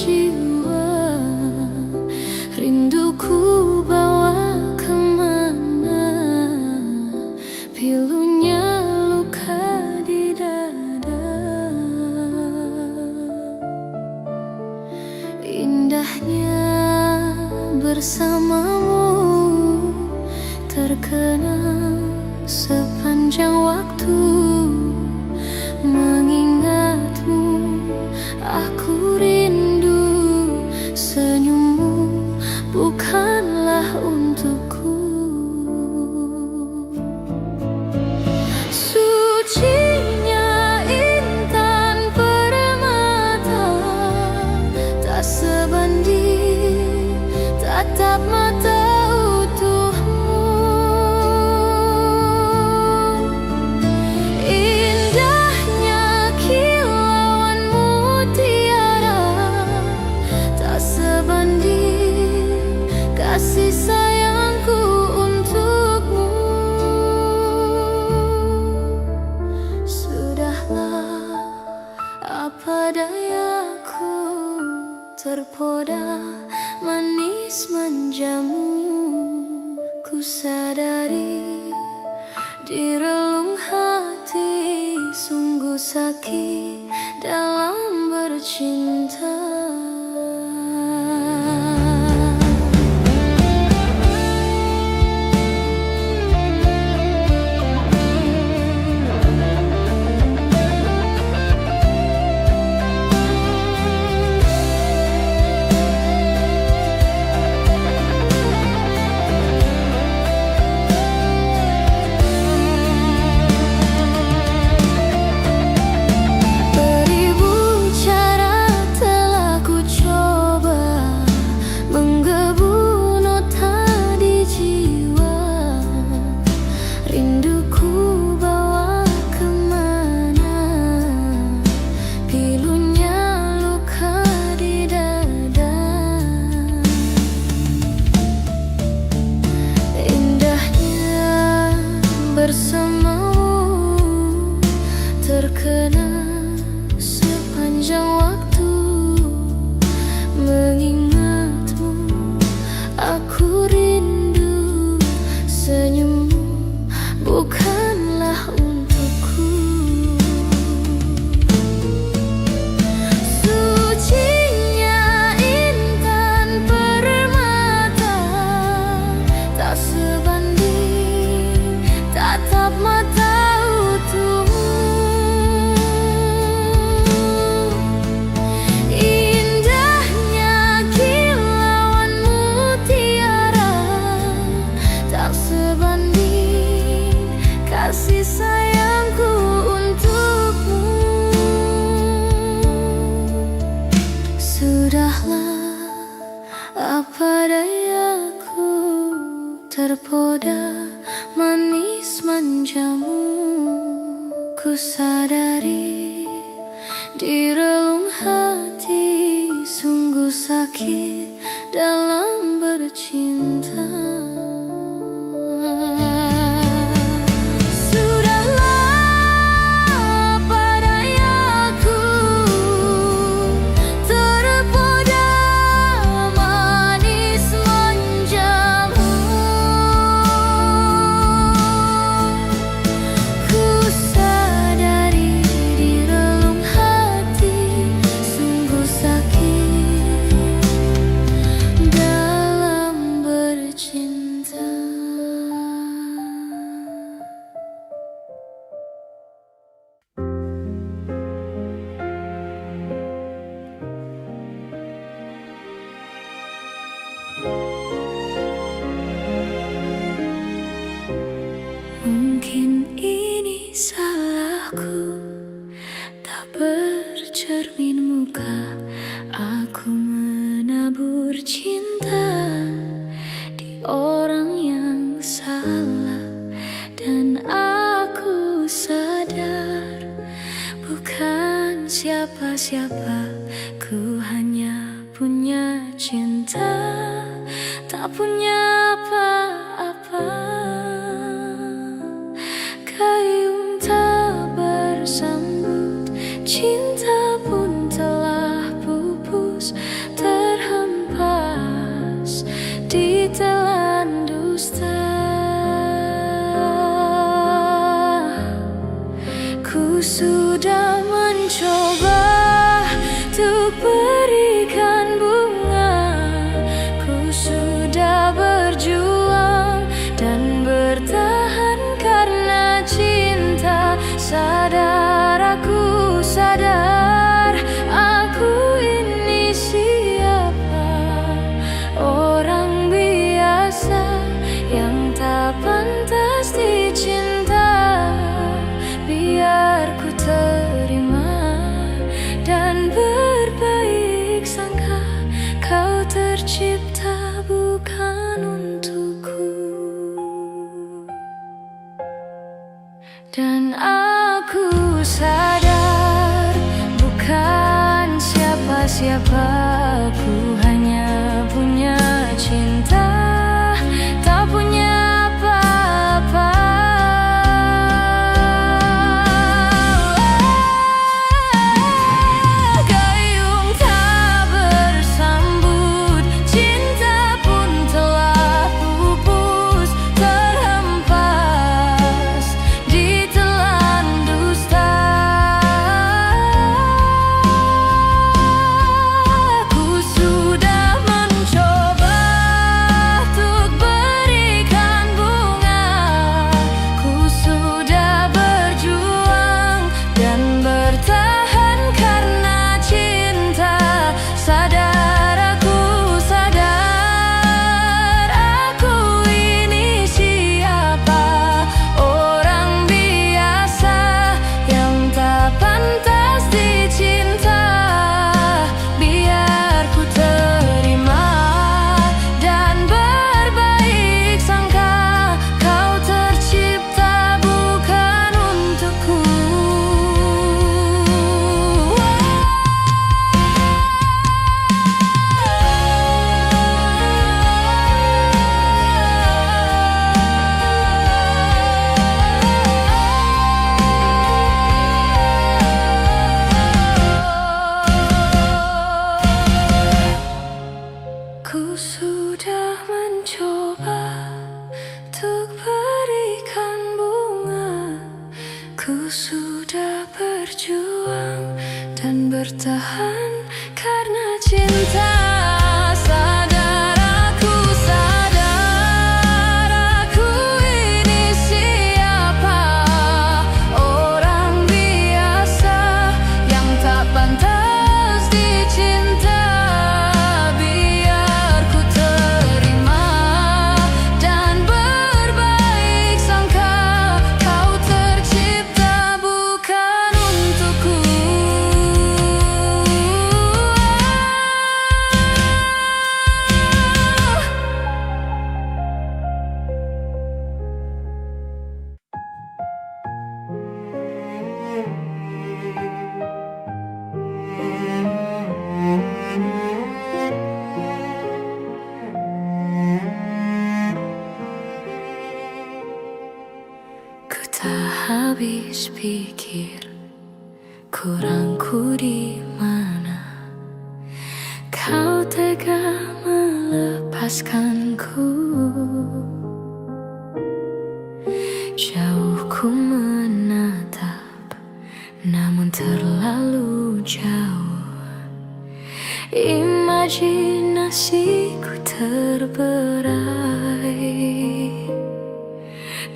jiwa, rinduku bawa kemana, pilunya luka di dada. Indahnya bersamamu terkenang sepanjang waktu. Mengingatmu aku rindu, senyummu bukanlah untukku. Sucinya intan permata, tak sebanding tatap mata utuhmu. Indahnya kilauan mutiara, tak sebanding kasih sayangku untukmu. Sudahlah, apa dayaku, terpoda manis manjamu. Ku sadari di relung hati, sungguh sakit dalam bercinta. Bersamamu terkenang sepanjang waktu. Mengingatmu aku rindu, senyummu bukanlah untukku. Sucinya intan permata, tak sebanding tatap mata utuhmu. Indahnya kilauan mutiara, tak sebanding kasih sayangku untukmu. Sudahlah, apa dayaku, terpoda manis manjamu. Ku sadari di relung hati, sungguh sakit dalam bercinta. Sudahlah, apa dayaku, terpoda manis manjamu. Ku sadari di relung hati, sungguh sakit dalam bercinta. Mungkin ini salahku, tak bercermin muka. Aku menabur cinta di orang yang salah, dan aku sadar bukan siapa-siapa. Ku hanya punya cinta, tak punya apa-apa. Gayung tak bersambut, cinta pun telah pupus. Ku hanya punya cinta, tak punya apa-apa. Gayung tak bersambut, cinta pun telah pupus, terhempas ditelan dusta. Ku sudah mencoba untuk berikan bunga, ku sudah berjuang dan bertahan karena cinta. Sadar aku, sadar aku ini siapa, orang biasa yang tak pantas dicinta. Biar ku terima dan berbaik sangka, kau tercipta bukan untukku. Ku sudah mencoba untuk berikan bunga, ku sudah berjuang dan bertahan karena cinta. Sadar aku, sadar aku ini siapa, orang biasa yang tak pantas dicinta. Biar ku terima dan berbaik sangka, kau tercipta bukan untukku. Ku tak habis pikir kurangku di mana, kau tega melepaskanku. Jauh ku menatap, namun terlalu jauh. Imajinasiku terberai.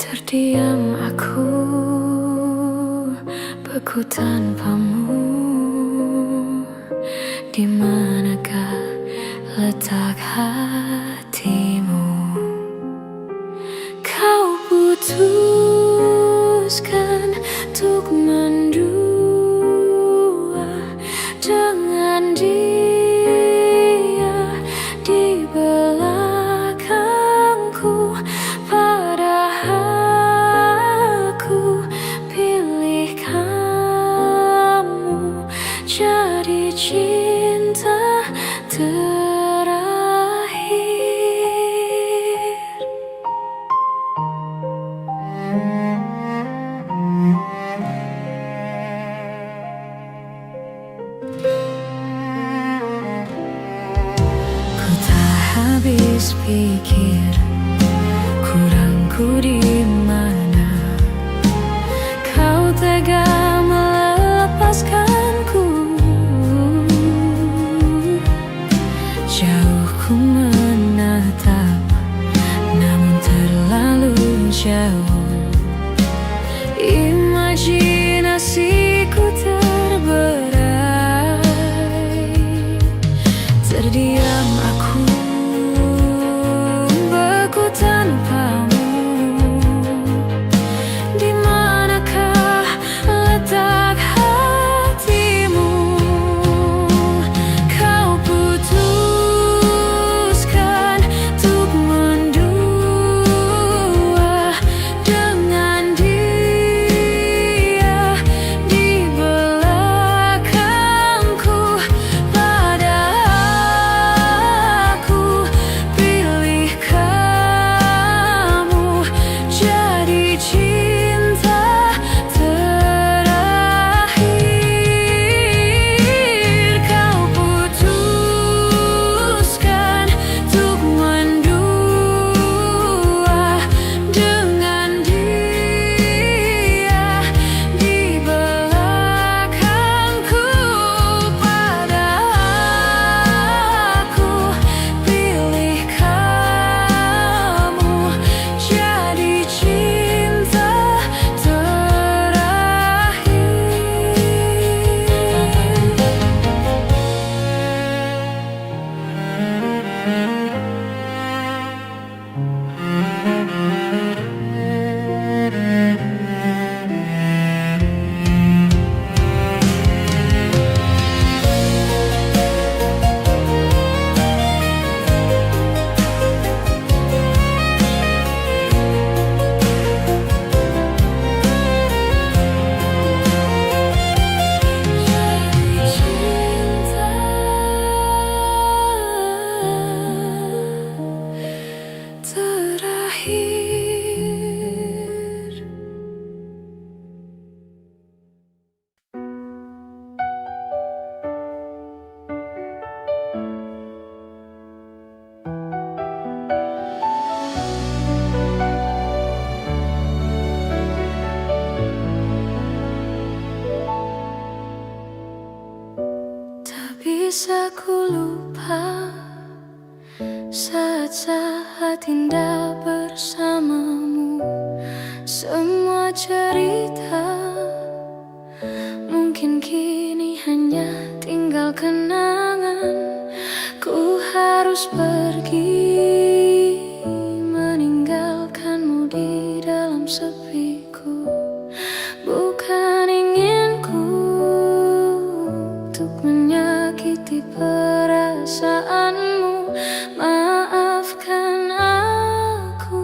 Terdiam aku, beku tanpamu. Di manakah letak hatimu? Kau putuskan untuk mendua dengan dia di belakangku, padahal aku pilih kamu jadi cinta terakhir. Ku tak habis pikir kurangku di mana, kau tega melepaskanku. Jauh ku menatap, namun terlalu jauh. Imajinasiku terberai. Terdiam aku, beku tanpamu. Di manakah letak hatimu? Kau putuskan untuk mendua dengan dia di belakangku, padahal saat indah bersamamu. Semua cerita mungkin kini hanya tinggal kenangan. Ku harus pergi meninggalkanmu di dalam sepiku. Bukan inginku untuk menyakiti perasaanmu. Maafkan aku.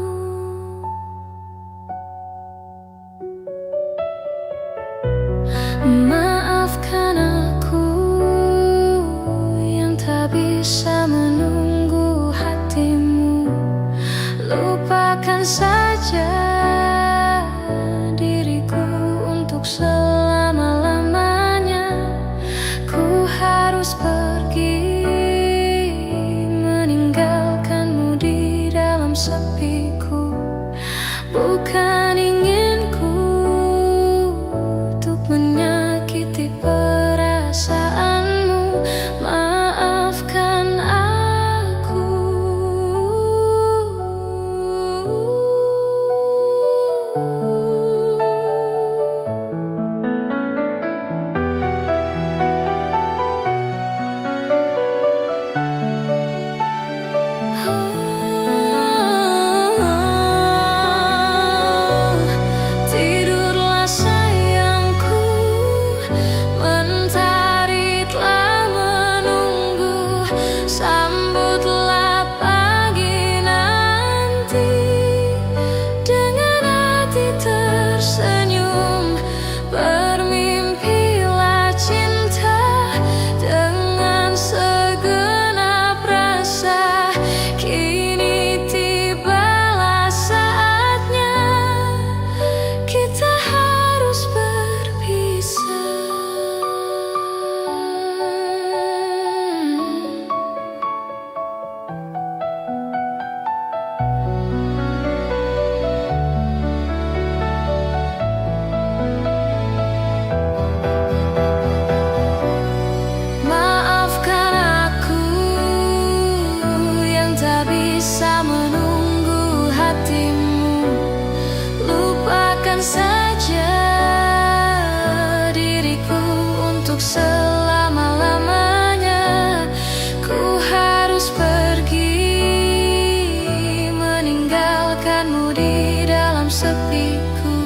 Maafkan aku yang tak bisa menunggu hatimu. Lupakan saja diriku untuk selama-lamanya. Ku harus pergi meninggalkanmu di dalam sepiku. Bukan inginku untuk menyakiti perasaanmu. Maafkan aku. Tidurlah sayangku, mentari telah menunggu. Sambutlah pagi nanti dengan hati tersenyum. Bermimpilah cinta dengan segenap rasa. Kini tibalah saatnya kita harus berpisah. Maafkan aku yang tak bisa menunggu hatimu. Lupakan saja diriku untuk selama-lamanya. Ku harus pergi meninggalkanmu di dalam sepiku.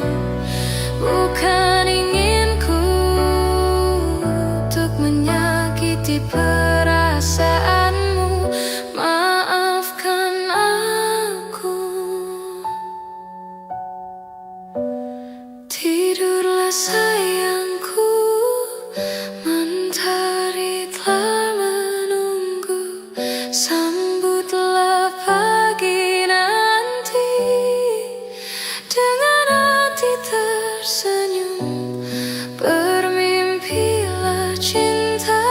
Bukan inginku untuk menyakiti perasaanmu. Maafkan aku. Tidurlah sayangku, mentari telah menunggu. Sambutlah pagi nanti dengan hati tersenyum. Bermimpilah cinta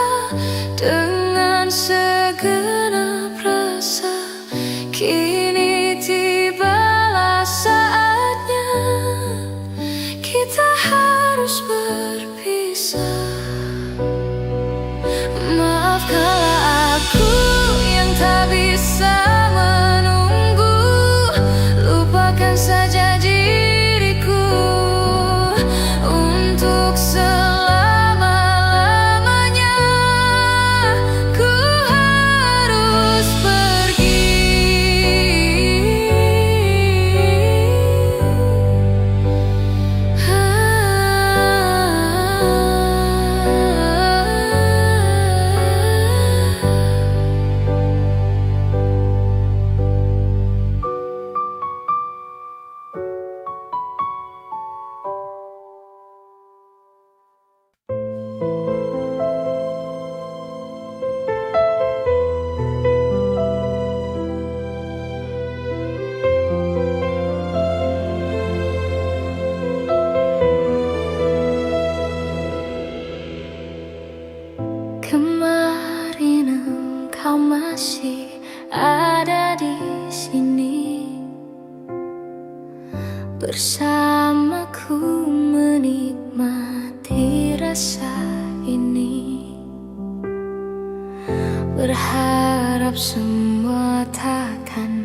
dengan segenap rasa. Kini tibalah saatnya kita harus berpisah. Maafkanlah aku yang tak bisa menunggu. Lupakan saja diriku untuk selama-lamanya. Ku harus pergi. Kemarin engkau masih ada di sini bersamaku menikmati rasa ini. Berharap semua takkan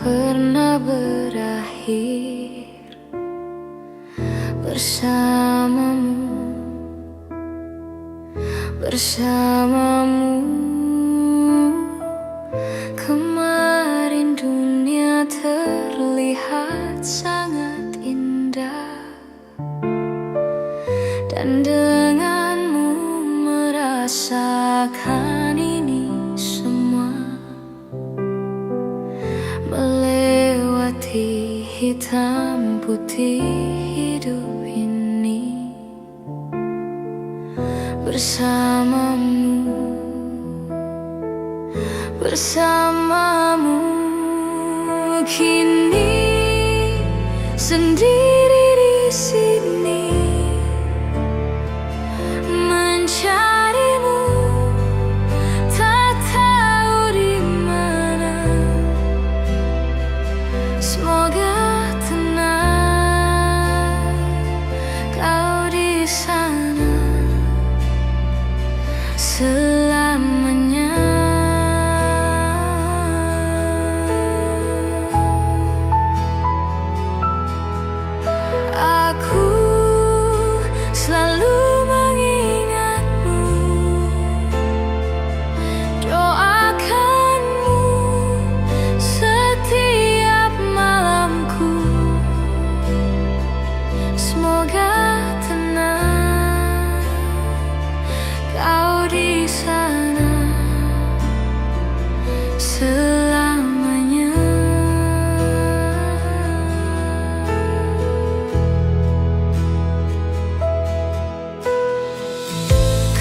pernah berakhir bersamamu, bersamamu. Kemarin dunia terlihat sangat indah, dan denganmu merasakan ini semua, melewati hitam putih hidup ini bersamamu, bersamamu. Kini sendiri di sini mencarimu, tak tahu di mana. Semoga tenang kau di sana selamanya. Aku selalu mengingatmu, doakanmu setiap malamku. Semoga tenang kau di sana selamanya.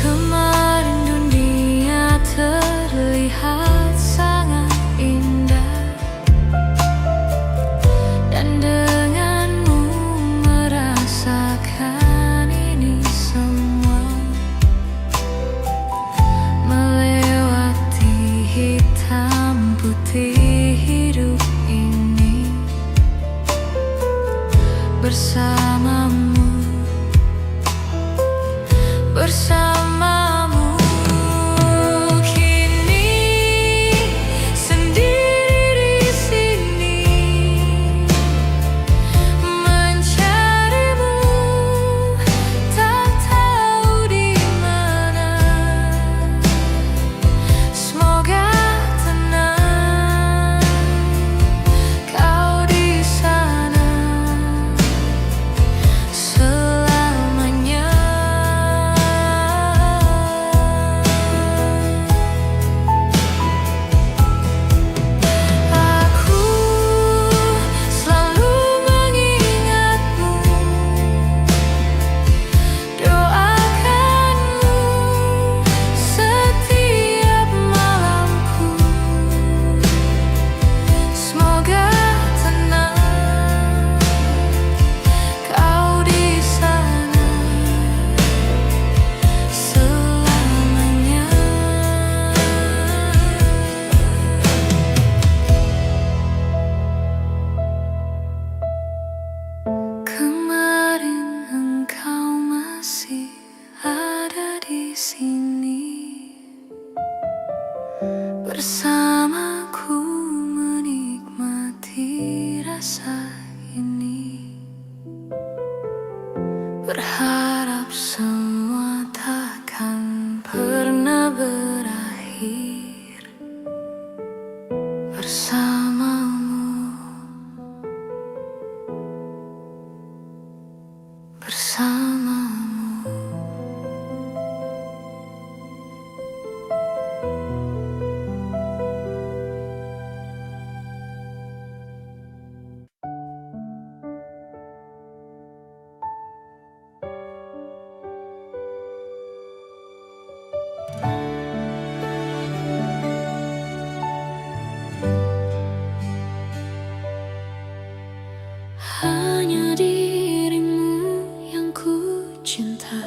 Kemarin dunia terlihat sangat indah, dan denganmu merasakan ini semua, melewati hitam putih hidup ini bersamamu, bersamamu. Kini sendiri di sini mencarimu, tak tahu di mana. Semoga tenang kau di sana selamanya. Aku selalu mengingatmu, doakanmu setiap malamku. Semoga tenang kau di sana selamanya. Kemarin engkau masih ada di sini bersamaku, menikmati rasa ini. Berharap semua takkan pernah berakhir bersamamu, bersamamu. Hanya dirimu yang ku cinta,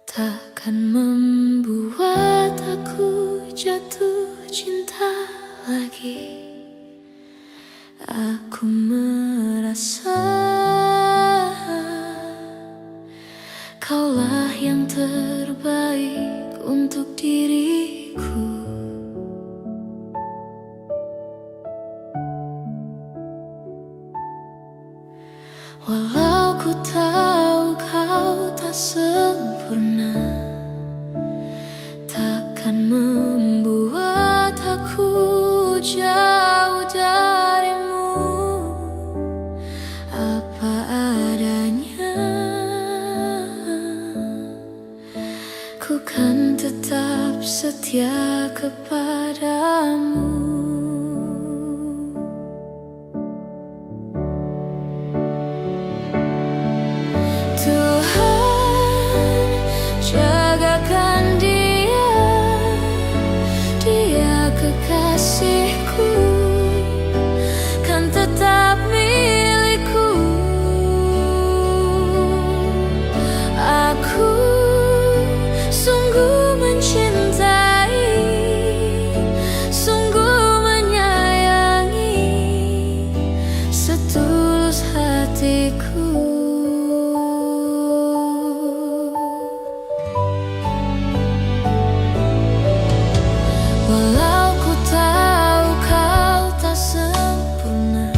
takkan membuat aku jatuh cinta lagi. Aku merasa kaulah yang terbaik untuk diriku. kekasihku kan tetap milikku. Aku sungguh mencintai, sungguh menyayangi, setulus hatiku. Walau ku tahu kau tak sempurna,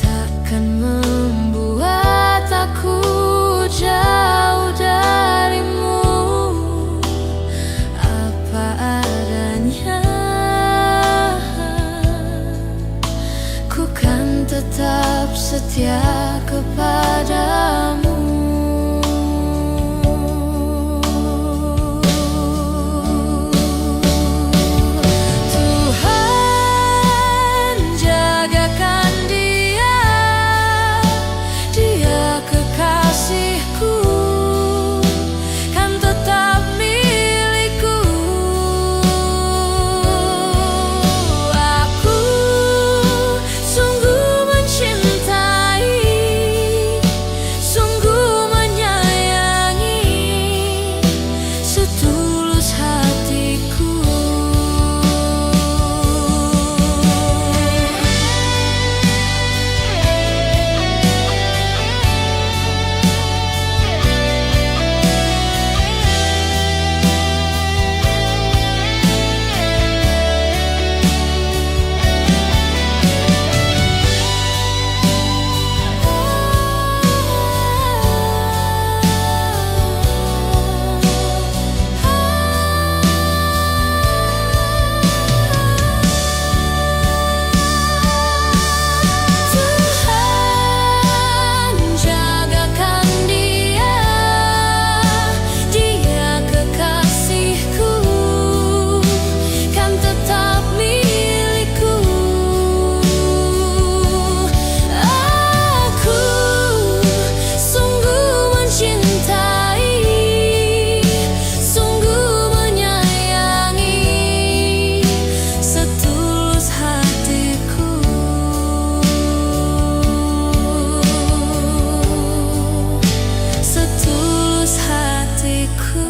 takkan membuat aku jauh darimu. Apa adanya, ku kan tetap setia kepadamu. Tuhan jagakan dia, dia kekasihku kan tetap milikku. Aku sungguh mencintai, sungguh menyayangi, setulus hatiku. Tuhan jagakan dia, dia kekasihku kan tetap milikku. Aku sungguh mencintai, sungguh menyayangi, setulus hatiku. Setulus hatiku.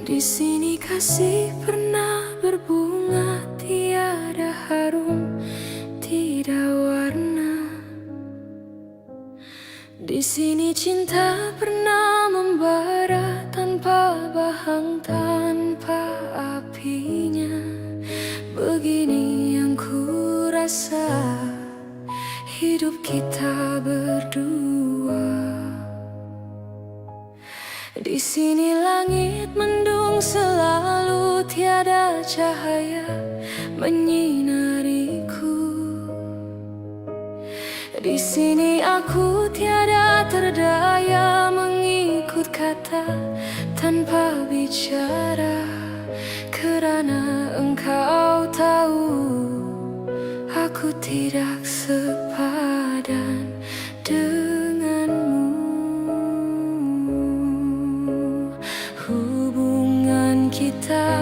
Di sini kasih pernah berbunga, tiada harum, tidak warna. Di sini cinta pernah membara tanpa bahang, tanpa apinya. Begini yang ku rasa hidup kita berdua. Di sini langit mendung selalu, tiada cahaya menyinariku. Di sini aku tiada terdaya mengikut kata tanpa bicara, kerana engkau tahu aku tidak sepadan denganmu. Hubungan kita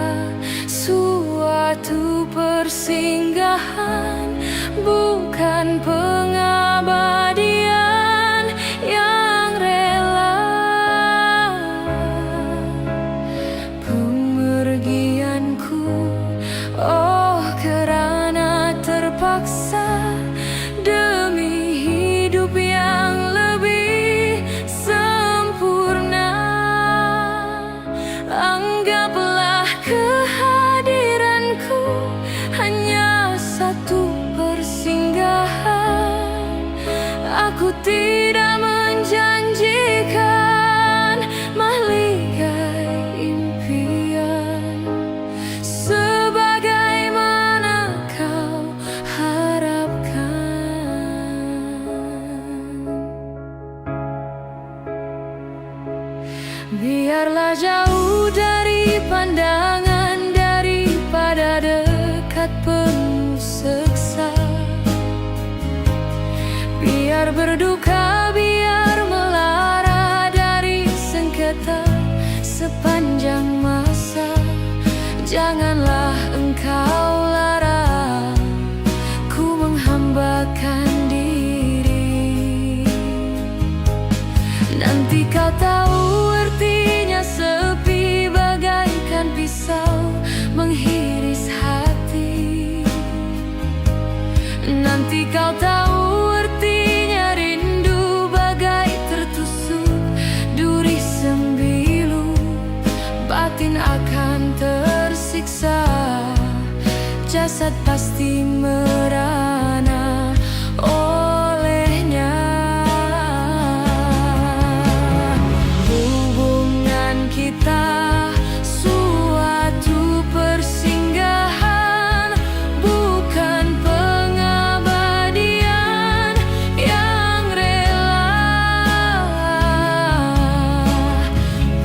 suatu persinggahan, bukan pengabadian yang rela. Pemergianku, oh kerana terpaksa demi hidup yang lebih sempurna. Anggaplah kehadiranku hanya satu persinggahan. Aku tidak menjanjikan mahligai impian, sebagaimana kau harapkan. Biar jauh dari pandangan, daripada dekat penuh seksa. Biar berduka, biar melara dari sengketa sepanjang masa. Janganlah engkau larang ku menghambakan diri. Nanti kau tahu artinya sepi, bagaikan pisau menghiris hati. Nanti kau tahu artinya rindu, bagai tertusuk duri sembilu. Batin akan tersiksa, jasad pasti merana olehnya. Hubungan kita suatu persinggahan, bukan pengabadian yang rela.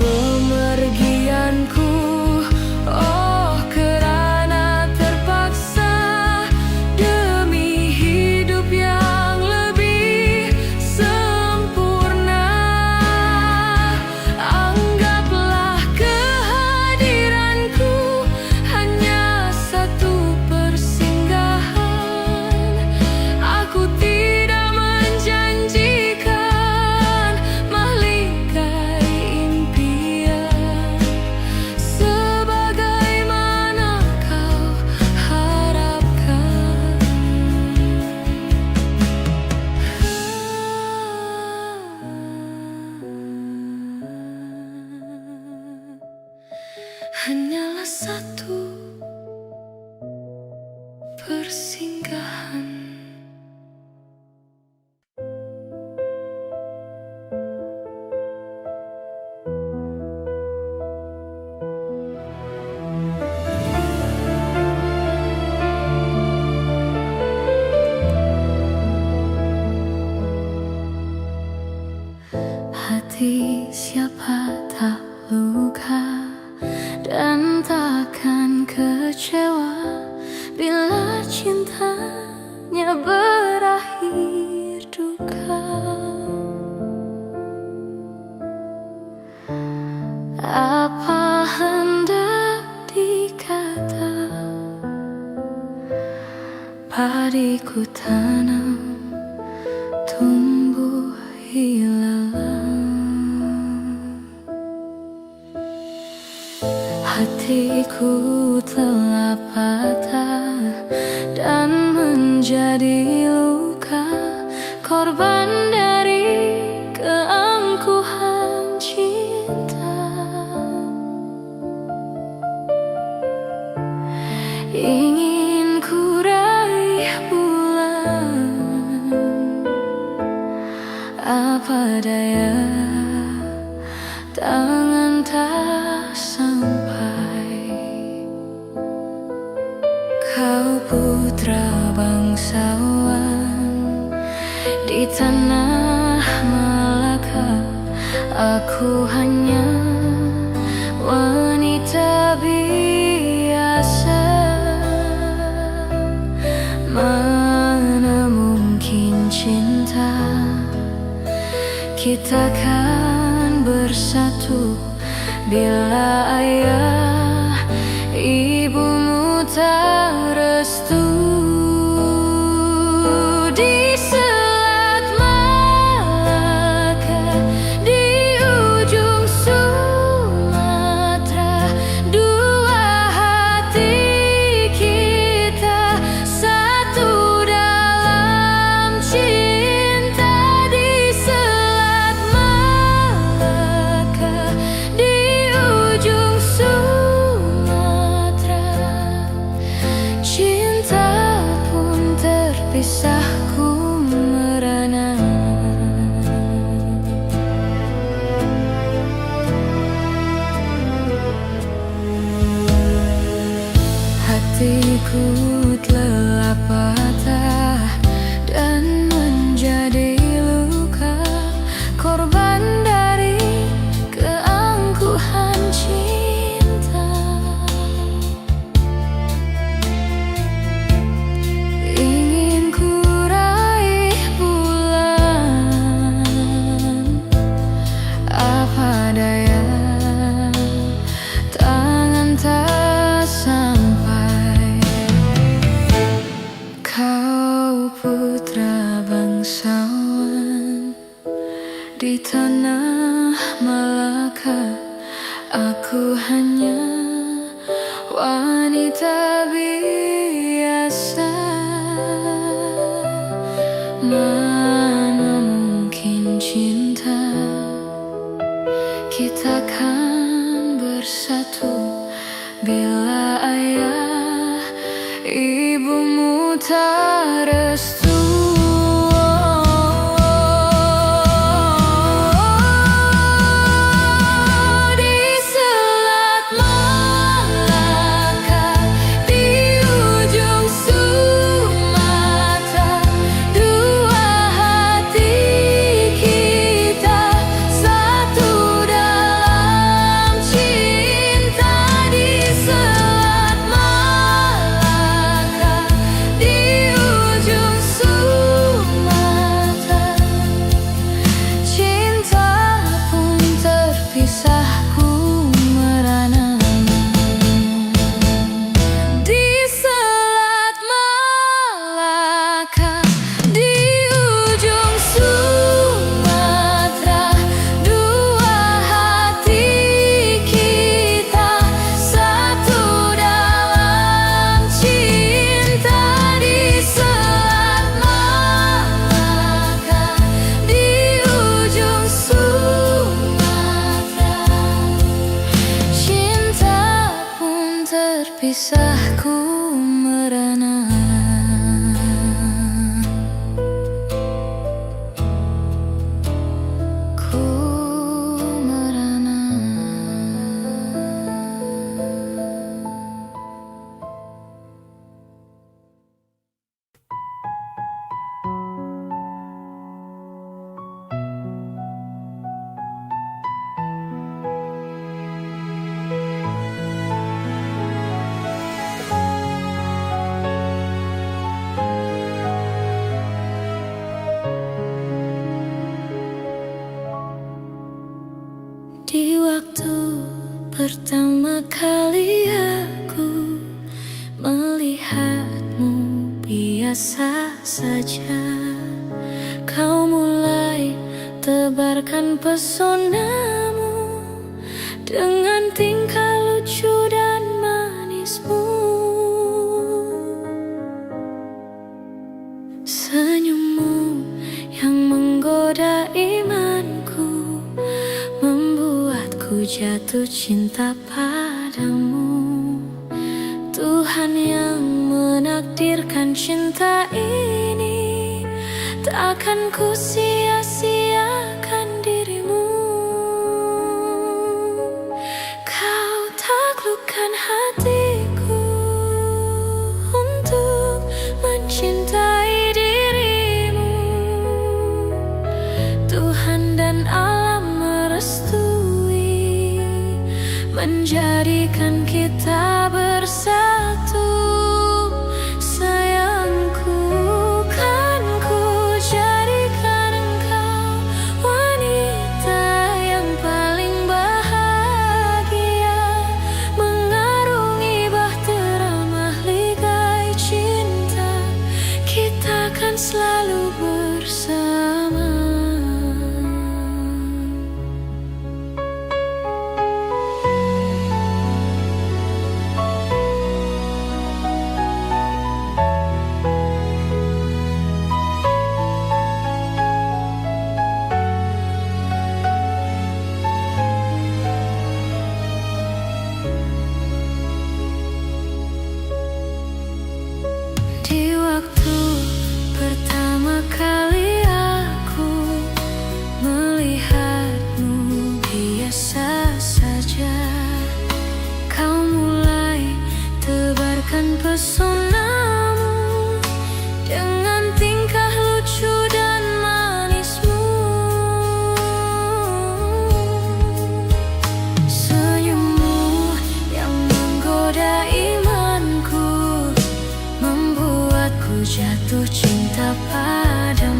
Pemergianku, oh kerana terpaksa, demi hidup yang lebih sempurna. Anggaplah kehadiranku hanya satu persinggahan. Aku tidak menjanjikan mahligai impian sebagaimana kau harapkan. Hanyalah satu persinggahan. Hati siapa tak luka dan takkan kecewa bila cintanya berakhir duka. Apa hendak dikata, padiku tanam tumbuh ilalang. Hatiku telah patah dan menjadi luka, korban dari keangkuhan cinta. Ingin ku raih bulan, apa daya tangan tak sampai. Kau putra bangsawan di tanah Malaka, aku hanya wanita biasa. Mana mungkin cinta kita kan bersatu bila ayah ibumu tak restu. Di Selat Malaka, di ujung Sumatera, dua hati kita satu dalam cinta. Di Selat Malaka, di ujung Sumatera, cinta pun terpisahku merana. Hatiku telah patah dan menjadi luka, korban dari keangkuhan putra bangsawan di tanah Malaka. Aku hanya wanita biasa. Mana mungkin cinta kita kan bersatu bila ayah ibumu tak restu. Terpisahku merana. Ku merana. Di waktu pertama kali aku melihatmu biasa saja, kau mulai tebarkan pesonamu dengan tingkah lucu dan manismu. Senyummu yang menggoda imanku membuatku jatuh cinta padamu. Tuhan yang menakdirkan cinta ini, takkan ku sia-siakan dirimu. Kau taklukkan hatiku untuk mencintai dirimu. Tuhan dan alam merestui menjadikan kita bersatu. Sayangku, kan ku jadikan engkau wanita yang paling bahagia, mengarungi bahtera mahligai cinta. Kita kan selalu bersama. Di waktu pertama kali aku melihatmu biasa saja, kau mulai tebarkan pesonamu dengan tingkah lucu dan manismu. Senyummu yang menggoda imanku membuatku jatuh cinta padamu.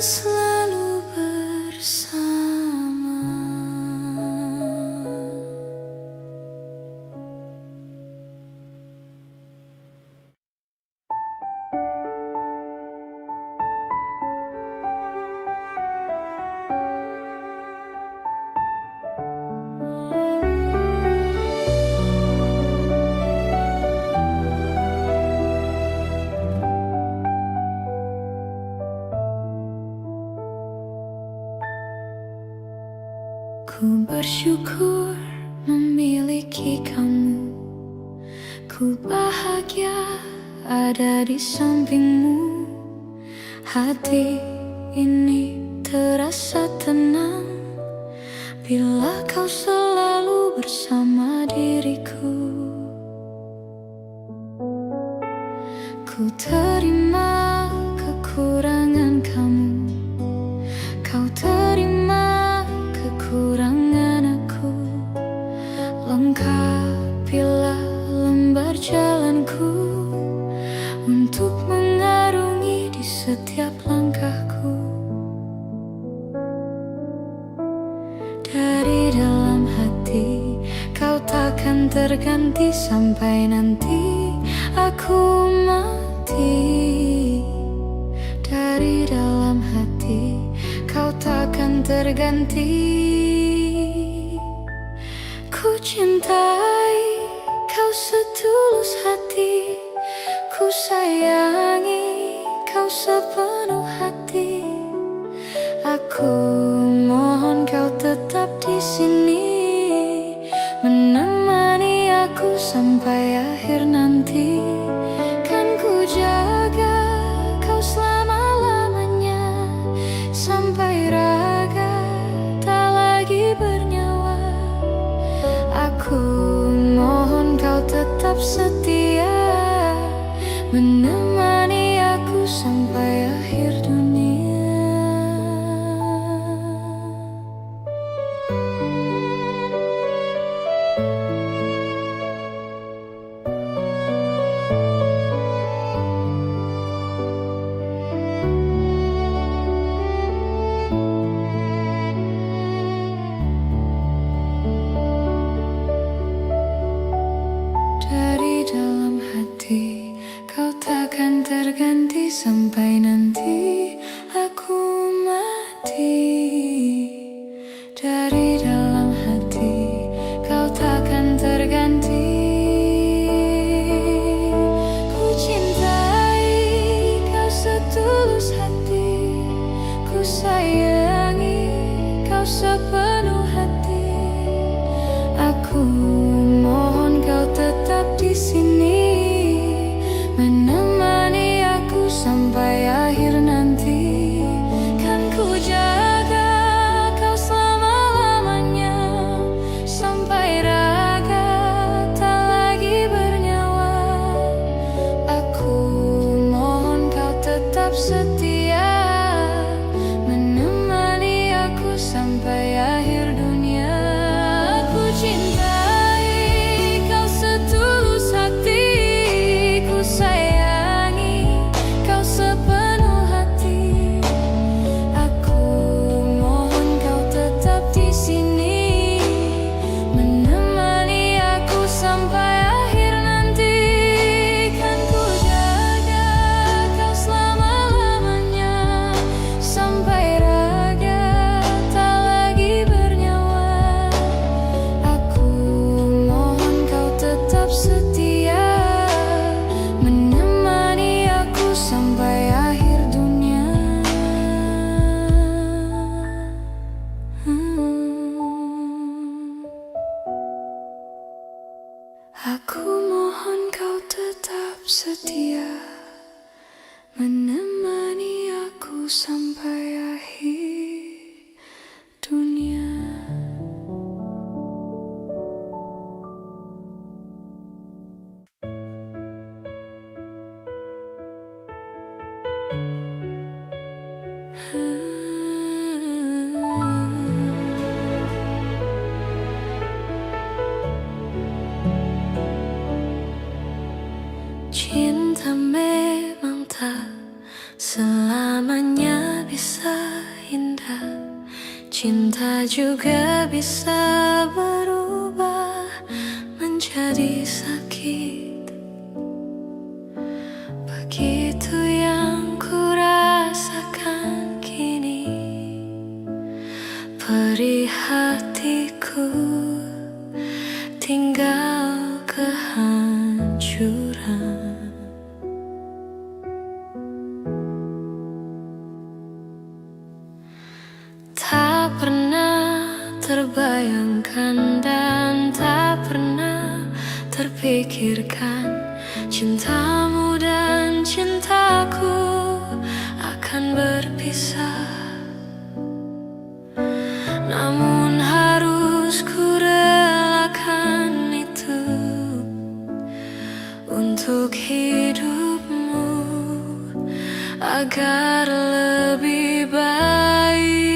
selalu bersama. Ku bersyukur memiliki kamu. Ku bahagia ada di sampingmu. Hati ini terasa tenang bila kau selalu bersama diriku. Ku terima kekurangan kamu, kau terima kekurangan aku. Lengkapilah lembar jalanku untuk mengarungi di setiap langkahku. Dari dalam hati kau takkan terganti sampai nanti aku mati. Dari dalam hati kau takkan terganti. Ku cintai kau setulus hati, ku sayangi kau sepenuh hati. Aku mohon kau tetap di sini, menemani aku sampai akhir nanti. Kan ku jaga kau selama-lamanya, sampai raga tak lagi bernyawa. Aku mohon kau tetap setia, menemani aku sampai akhir dunia. Dari dalam hati kau takkan terganti sampai nanti aku mati. Dari dalam hati kau takkan terganti. Ku cintai kau setulus hati, ku sayangi kau sepenuh hati. Aku mohon kau tetap di sini, menemani aku sampai akhir nanti. Kan ku jaga kau selama-lamanya, sampai raga tak lagi bernyawa. Aku mohon kau tetap setia, menemani aku sampai akhir dunia. Aku cintai kau setulus hati, ku sayangi kau sepenuh hati. Aku mohon kau tetap di sini, menemani aku sampai akhir nanti. Kan ku jaga kau selama-lamanya, sampai raga tak lagi bernyawa. Aku mohon kau tetap setia, menemani aku sampai akhir dunia. Aku mohon kau tetap setia, menemani aku sampai akhir dunia. Cinta memang tak selamanya bisa cinta juga bisa berubah menjadi sakit. Begitu yang kurasakan kini, perih hatiku tinggal kehancuran. Tak pernah terbayangkan dan tak pernah terpikirkan cintamu dan cintaku akan berpisah. Namun harus ku relakan itu untuk hidupmu agar lebih baik.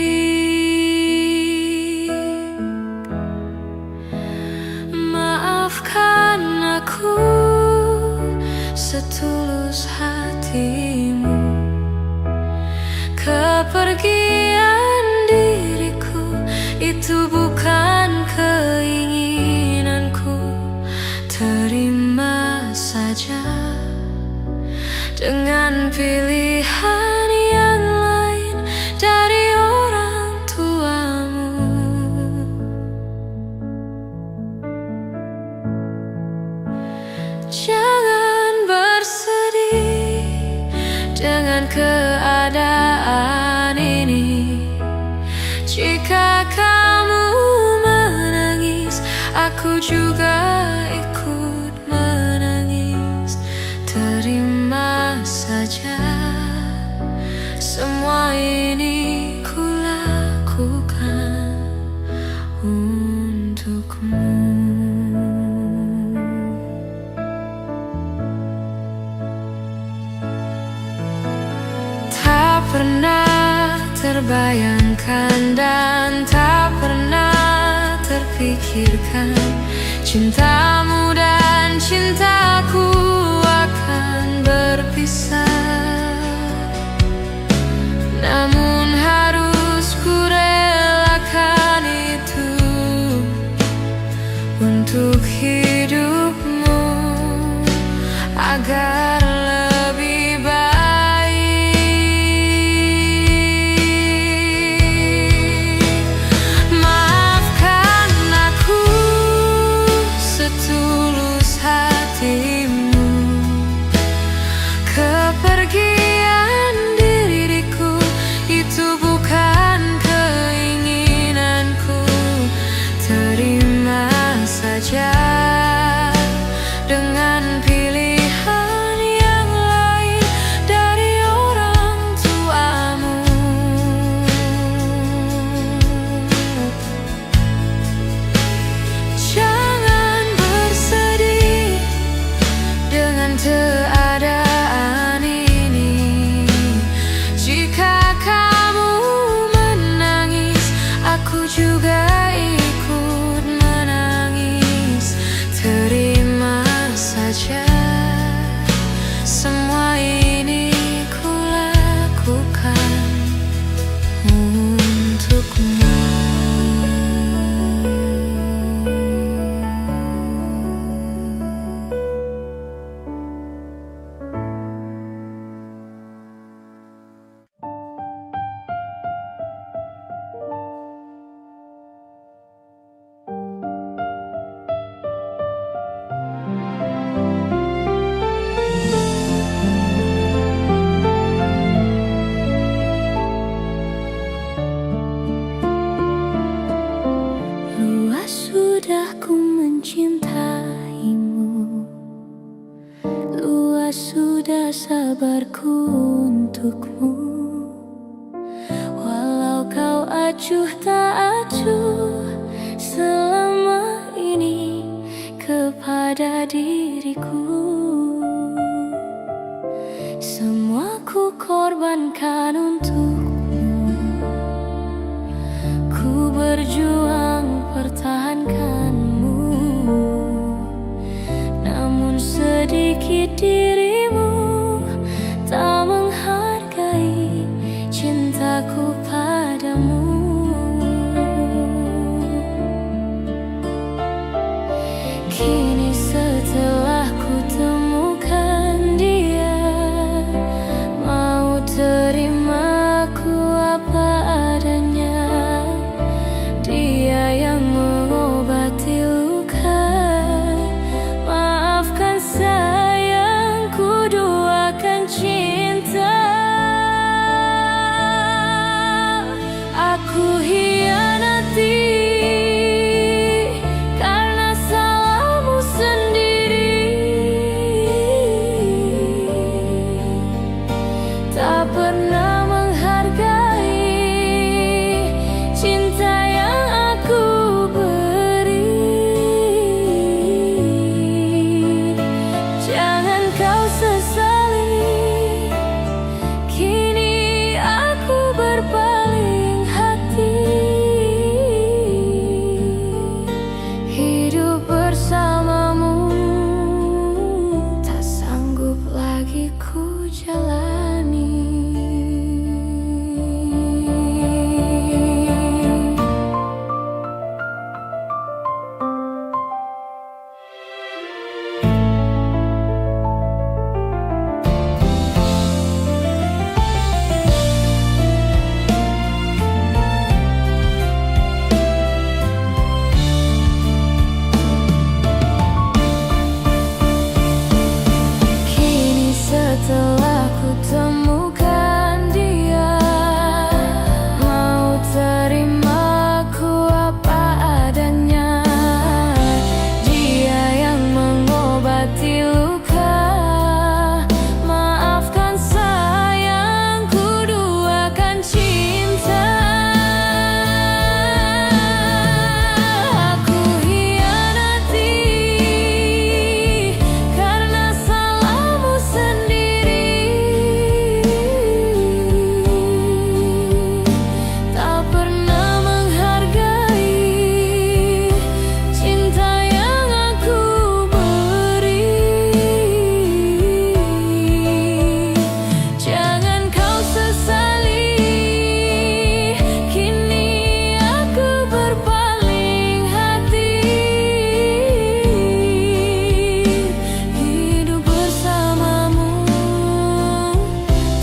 Maafkan aku setulus hatimu, kepergian diriku itu bukan keinginanku. Terima saja dengan pilihan yang lain dari orang tuamu. Jangan bersedih dengan keadaan ini. Jika kamu menangis, aku juga ikut menangis. Terima saja semua ini kulakukan untukmu. Tak pernah terbayangkan dan tak pernah terpikirkan cintamu dan cintaku akan berpisah. Namun harus ku relakan itu untuk hidupmu agar lebih baik. Maafkan aku setulus hatimu, kepergian diriku itu bukan keinginanku. Terima saja dengan pilihan yang lain dari orang tuamu. Jangan bersedih dengan keadaan ini. Jika kamu menangis, aku juga ikut menangis. Terima saja semua ini kulakukan untukmu. Luas sudah ku mencintaimu, luas sudah sabarku untukmu. Walau kau acuh tak acuh selama ini kepada diriku, semua ku korbankan untukmu. Ku berjuang pertahankanmu, namun sedikit dirimu tak menghargai cintaku padamu. tak pernah menghargai cinta yang aku beri. Jangan kau sesali, kini aku berpaling hati. Hidup bersamamu tak sanggup lagi ku jalani. Kini setelah ku temukan dia, mau terima ku apa adanya. Dia yang mengobati luka, maafkan sayang, ku duakan cinta. Aku hianati karena salahmu sendiri. Tak pernah menghargai cinta yang aku beri. Jangan kau sesali, kini aku berpaling hati. Hidup bersamamu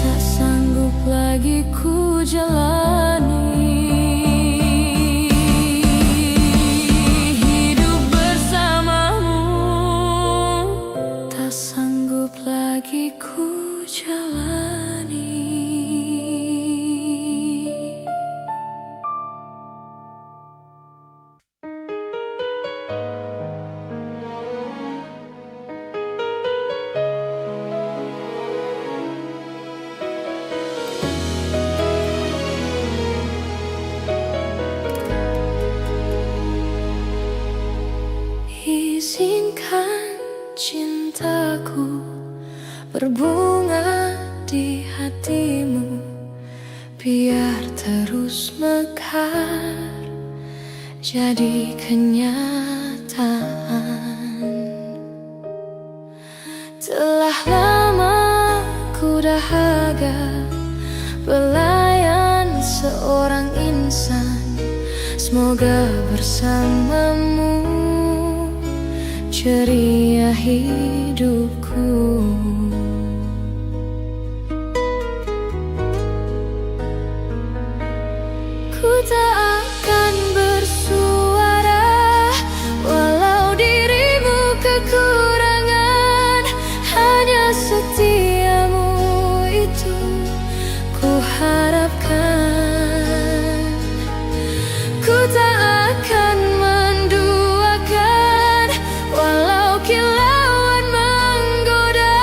tak sanggup lagi ku jalani. Hidup bersamamu tak sanggup lagi ku jalani. Izinkan cintaku berbunga di hatimu, biar terus mekar jadi kenyataan. Telah lama ku dahaga pelayan seorang insan, semoga bersamamu ceria hidupku. Ku tak akan bersuara walau dirimu kekurangan, hanya setiamu itu ku harapkan. Ku tak akan menduakan walau kilauan menggoda,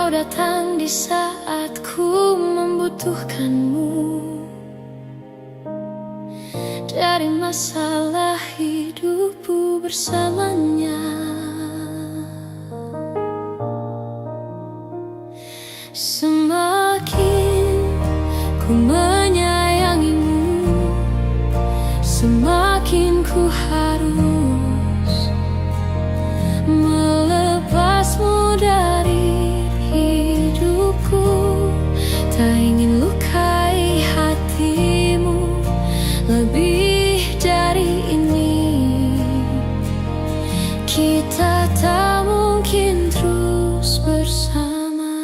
Kau datang di saat ku membutuhkanmu. Dari masalah hidupku bersamanya, semakin ku menyayangimu, semakin ku harus melepasmu dari hidupku. Tak ingin lukai hatimu lebih dari ini. Kita tak mungkin terus bersama.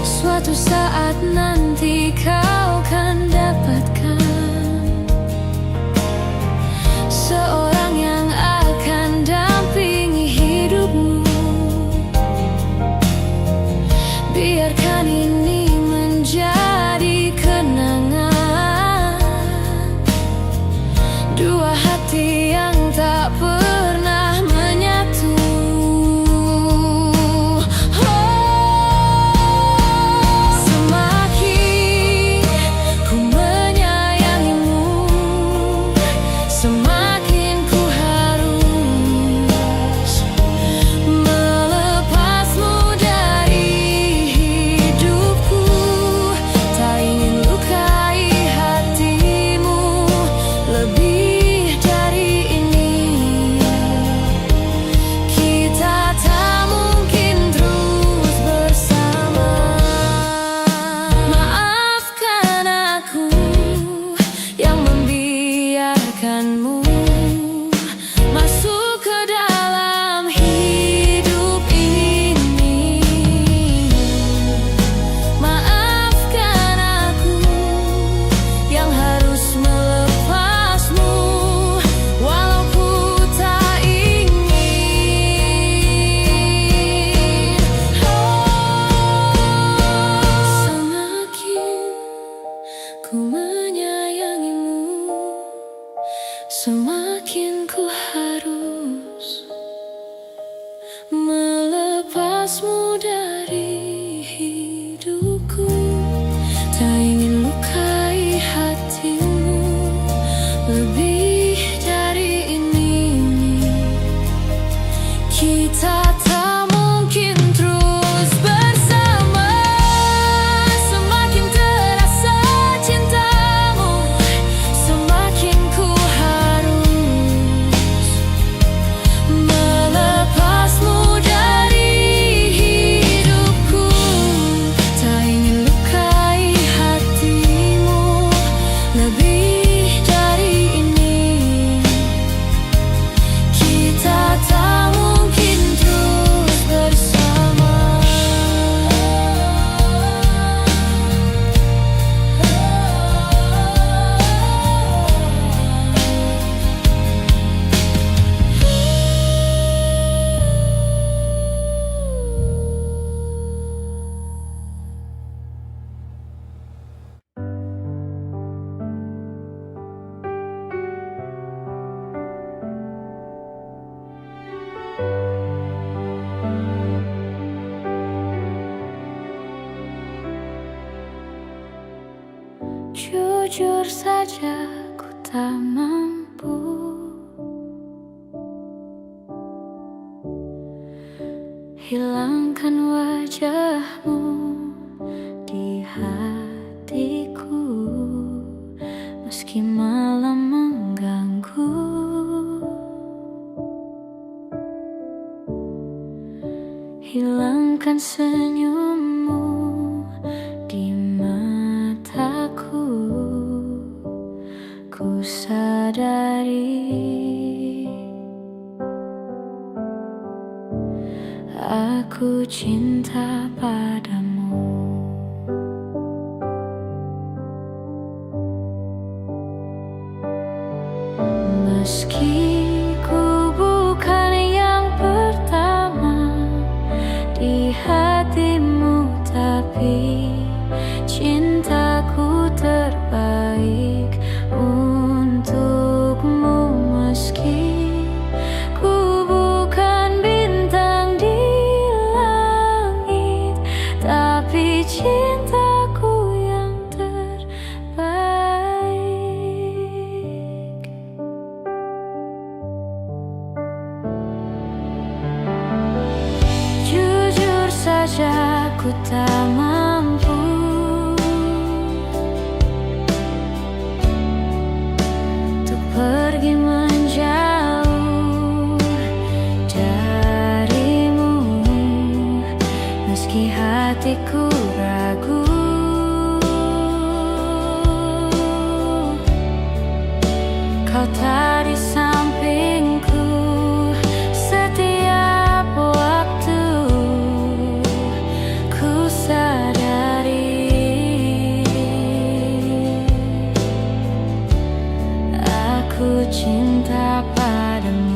Suatu saat nanti kau kan dapatkan seorang yang akan dampingi hidupmu. Biarkan ini menjadi kenangan, dua hati yang tak pernah menyatu. Semakin ku menyayangimu, semakin ku harus melepasmu dari hidupku. Tak ingin lukai hatimu lebih dari ini. Kita tak mungkin terus bersama. Maafkan aku yang membiarkanmu masuk ke dalam hidup ini. Maafkan aku yang harus melepasmu walau ku tak ingin. Semakin ku menyayangimu, semakin ku harus melepasmu dari hidupku. Tak ingin lukai hatimu lebih dari ini. Kita tak mungkin terus bersama. Semakin terasa cintamu, semakin ku harus melepasmu dari hidupku. Tak ingin lukai hatimu lebih dari ini. Kita tak mungkin terus bersama. Jujur saja ku tak mampu hilangkan wajahmu di hatiku, meski malam mengganggu. Hilangkan senyummu di mataku. Ku sadari aku cinta padamu. Meski ku bukan yang pertama di hatimu, tapi cintaku terbaik untukmu. Meski saja ku tak mampu untuk pergi menjauh darimu, meski hatiku ragu. Kau tak di sampingku setiap waktu. Ku sadari aku cinta padamu.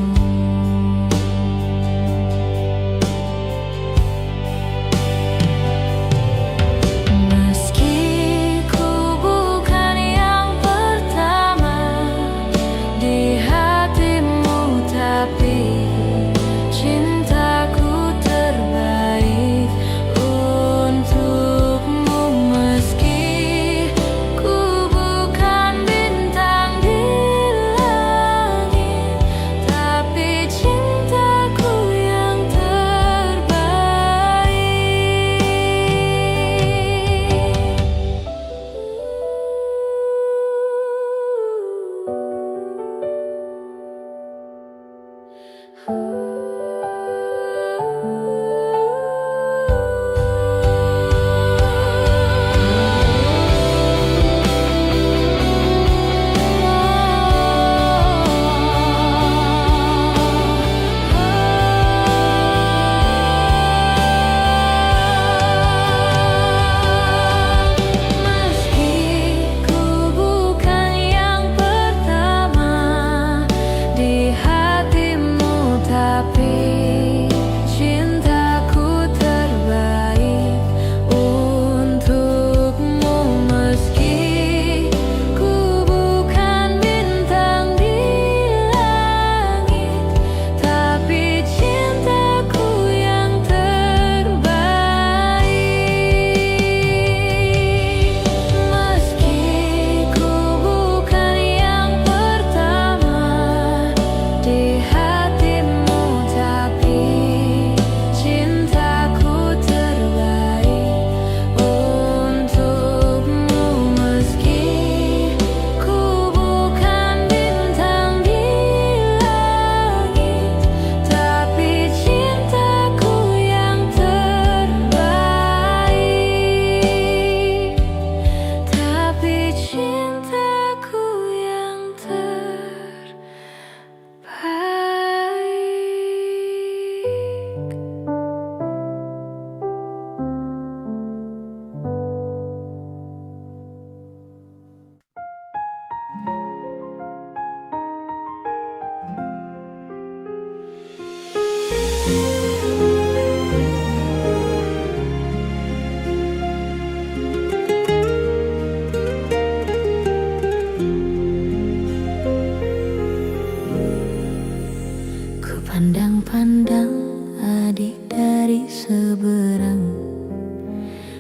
Pandang-pandang adik dari seberang,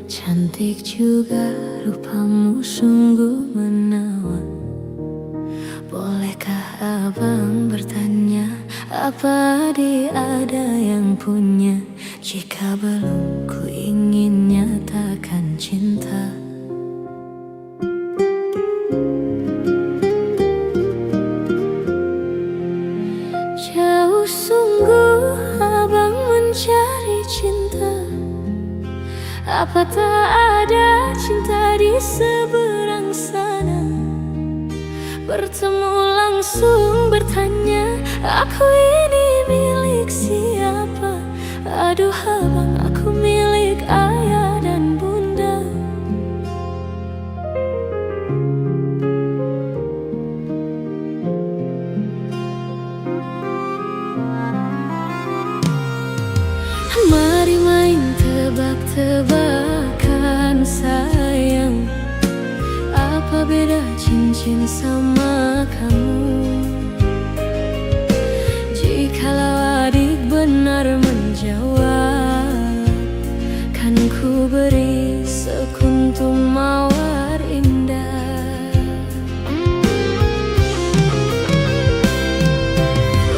cantik juga rupamu sungguh menawan. Bolehkah abang bertanya, apa dia ada yang punya? Jika belum, ku ingin nyatakan cinta. Jauh sungguh abang mencari cinta, apa tak ada cinta di seberang sana? Bertemu langsung bertanya, aku ini milik siapa? Aduh abang, aku milik ayah dan bunda. Mari main tebak-tebakan sayang, apa beda cincin sama kamu? Jikalau adik benar menjawab, kan ku beri sekuntum mawar indah.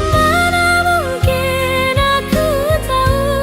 Mana mungkin aku tahu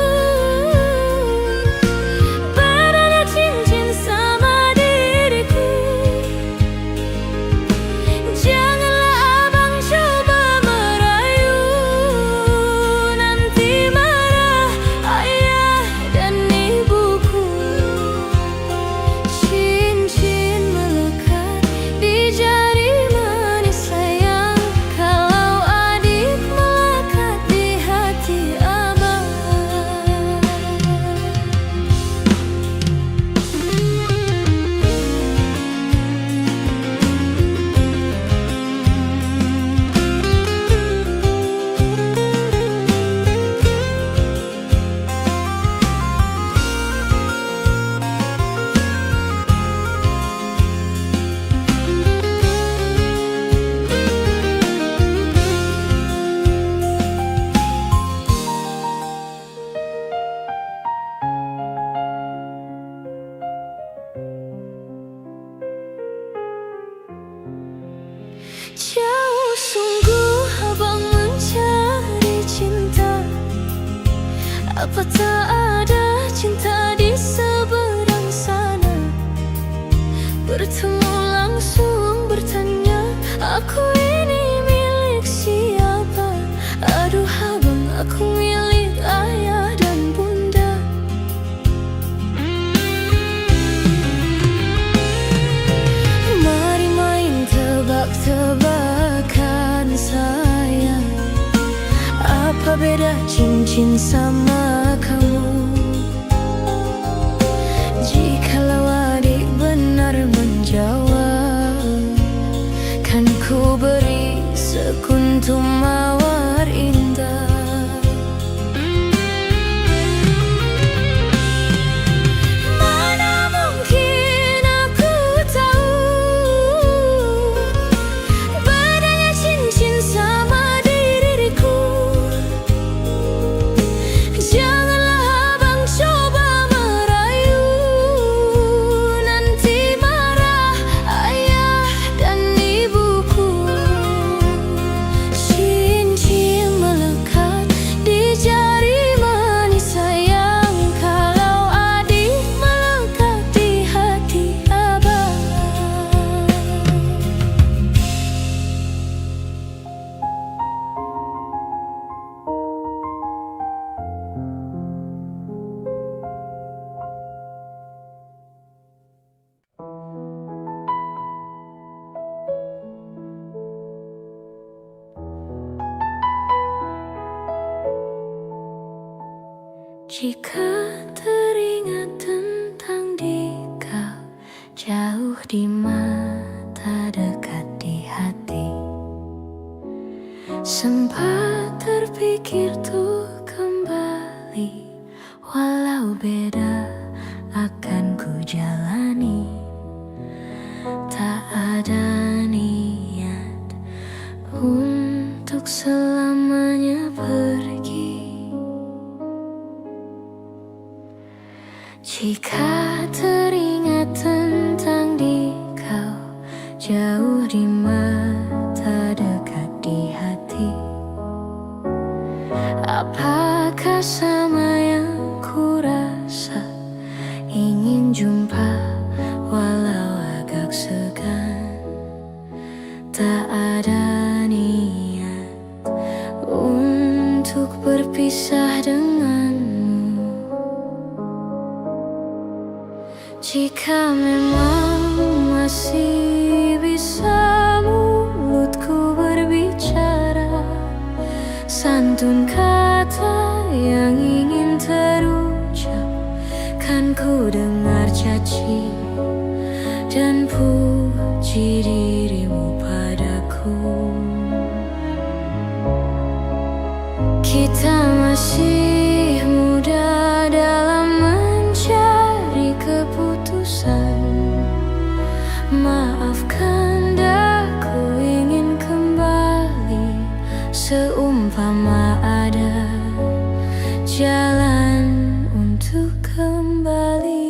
Jauh sungguh abang mencari cinta, apa tak ada cinta di seberang sana? Bertemu langsung bertanya, aku ini milik siapa? Aduh abang, aku milik ayah dan bunda. Mari main tebak-tebakan sayang, apa beda cincin sama kamu? Jikalau adik benar menjawab, kan ku beri sekuntum mawar indah. Mana mungkin aku tahu bedanya cincin sama diriku. Janganlah abang coba merayu, nanti marah ayah dan ibuku. Cincin melekat di jari manis sayang, kalau adik melekat di hati abang. Jika teringat tentang dikau, jauh di mata dekat di hati, sempat terpikir tuh kembali, walau beda akan ku jalani. Tak ada niat untuk selamanya pergi. Jika teringat tentang dikau, jauh di mata dekat di hati, apakah sama yang ku rasa? Ingin jumpa walau agak segan. Tak ada niat untuk berpisah denganmu. Jika memang masih bisa mulutku berbicara, santun kata yang ingin terucap, kan ku dengar caci dan puji dirimu padaku. Kita masih muda dalam mencari keputusan. Maafkan daku ingin kembali, seumpama ada jalan untuk kembali.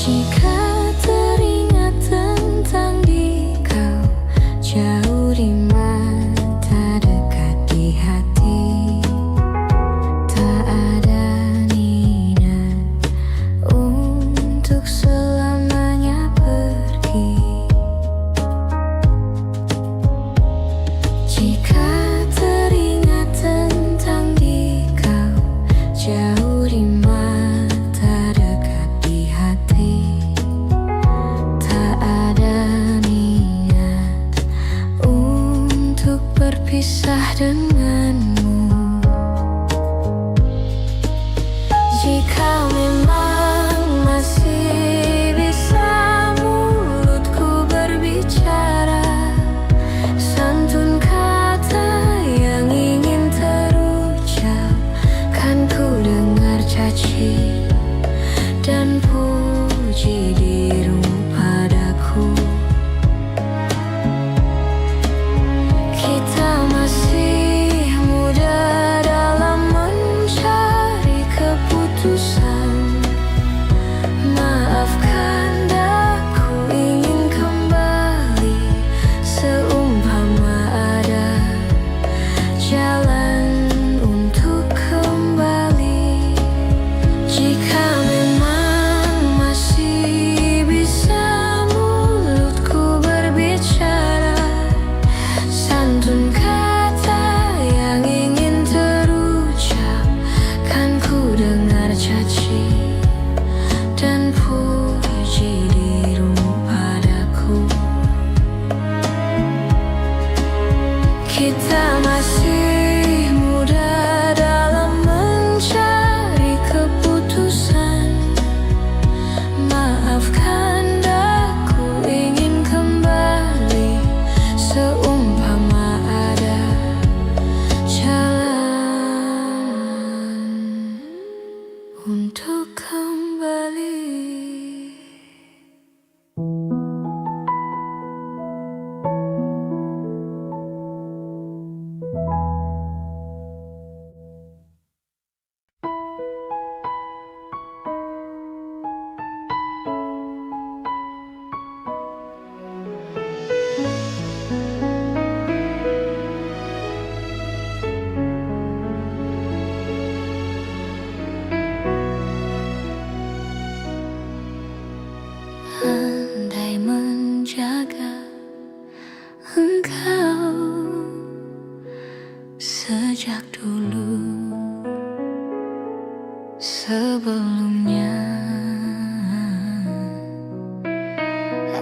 Jika teringat tentang dikau, jauh di mata dekat di hati, tak ada niat untuk selamanya pergi. Jika teringat tentang dikau, jauh di mata dekat di hati, tak ada niat untuk berpisah denganmu. Jika memang masih bisa mulut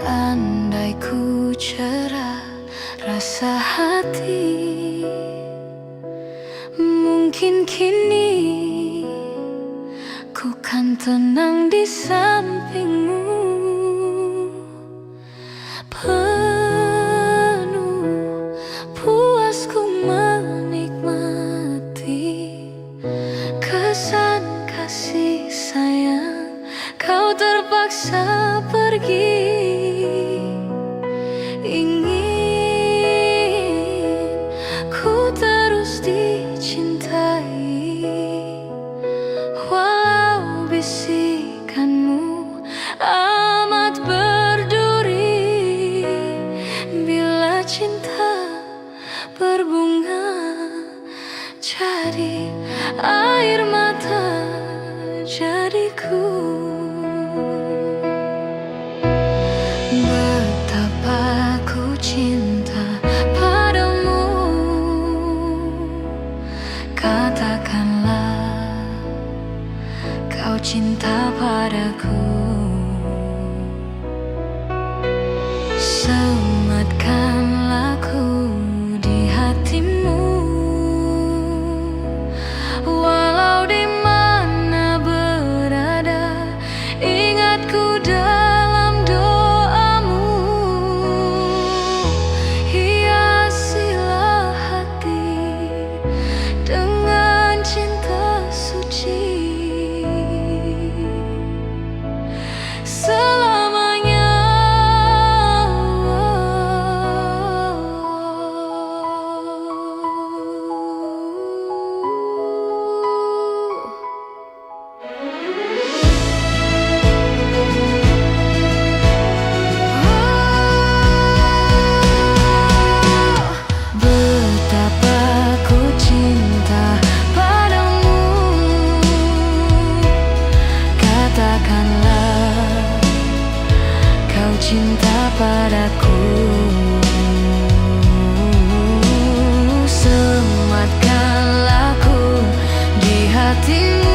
Andai ku cerah rasa hati, mungkin kini ku kan tenang di sampingmu. Penuh puas ku menikmati kesan kasih sayang. Kau terpaksa pergi, ingin ku terus dicintai, walau bisikanmu amat berduri. Bila cinta berbunga jadi air mata jadiku. Betapa ku cinta padamu, katakanlah kau cinta padaku. Sematkanlah ku di hatimu, walau di mana berada, ingat ku dalam doamu. Hiasilah hati dengan cinta suci selamanya. Betapa ku cinta padamu, katakanlah kau cinta padaku. Sematkanlah ku di hatimu,